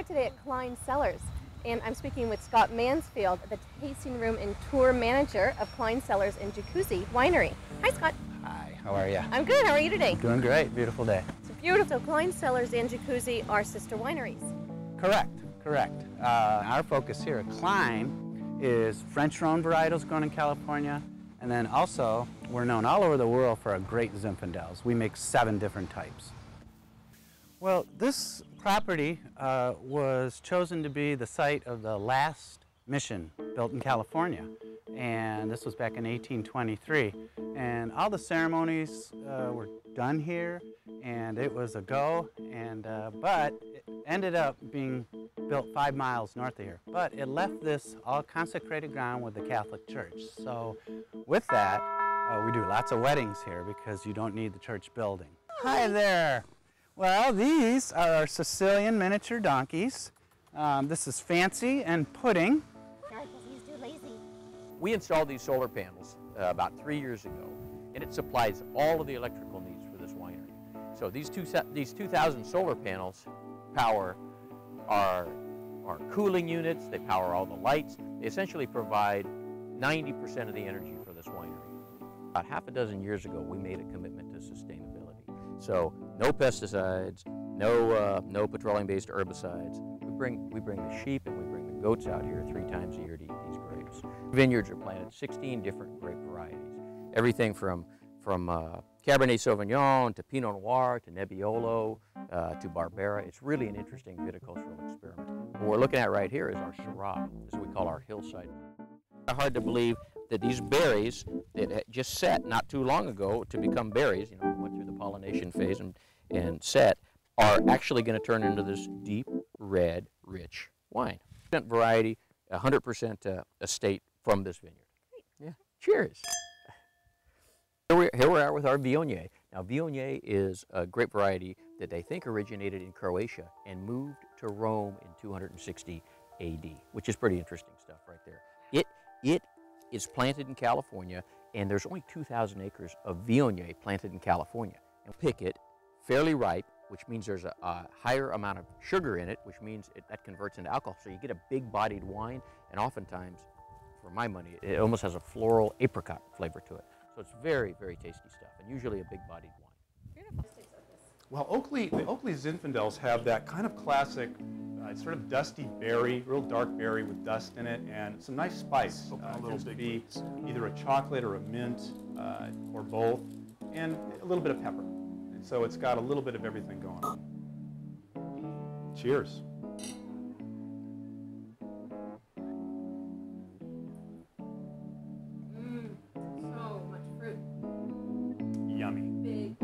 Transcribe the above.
here today at Cline Cellars, and I'm speaking with Scott Mansfield, the tasting room and tour manager of Cline Cellars and Jacuzzi Winery. Hi, Scott. Hi, how are you? I'm good. How are you today? Doing great. Beautiful day. It's beautiful. Cline Cellars and Jacuzzi are sister wineries. Correct. Our focus here at Cline is French Rhone varietals grown in California, and then also we're known all over the world for our great Zinfandels. We make 7 different types. Well, this property was chosen to be the site of the last mission built in California, and this was back in 1823. And all the ceremonies were done here, and it was a go. And but it ended up being built 5 miles north of here. But it left this all consecrated ground with the Catholic Church. So with that, we do lots of weddings here because you don't need the church building. Hi there. Well, these are our Sicilian Miniature Donkeys. This is Fancy and Pudding. He's too lazy. We installed these solar panels about 3 years ago, and it supplies all of the electrical needs for this winery. So these 2,000 solar panels power our cooling units, they power all the lights. They essentially provide 90% of the energy for this winery. About half a dozen years ago, we made a commitment to sustainability. So no pesticides, no petroleum-based herbicides. We bring the sheep and we bring the goats out here 3 times a year to eat these grapes. Vineyards are planted 16 different grape varieties. Everything from Cabernet Sauvignon to Pinot Noir to Nebbiolo to Barbera. It's really an interesting viticultural experiment. What we're looking at right here is our Syrah. This is what we call our hillside. It's hard to believe that these berries that had just set not too long ago to become berries, went through the pollination phase and set, are actually going to turn into this deep red, rich wine. Variety, 100% estate from this vineyard. Yeah. Cheers. Here we are with our Viognier. Now, Viognier is a grape variety that they think originated in Croatia and moved to Rome in 260 AD, which is pretty interesting stuff right there. It is planted in California, and there's only 2,000 acres of Viognier planted in California. And pick it fairly ripe, which means there's a higher amount of sugar in it, which means that converts into alcohol. So you get a big-bodied wine, and oftentimes, for my money, it almost has a floral apricot flavor to it. So it's very, very tasty stuff, and usually a big-bodied wine. Beautiful. Well, the Oakley Zinfandels have that kind of classic, sort of dusty berry, real dark berry with dust in it, and some nice spice. It tends to be either a chocolate or a mint, or both, and a little bit of pepper. And so it's got a little bit of everything going on. Cheers. So much fruit. Yummy. Big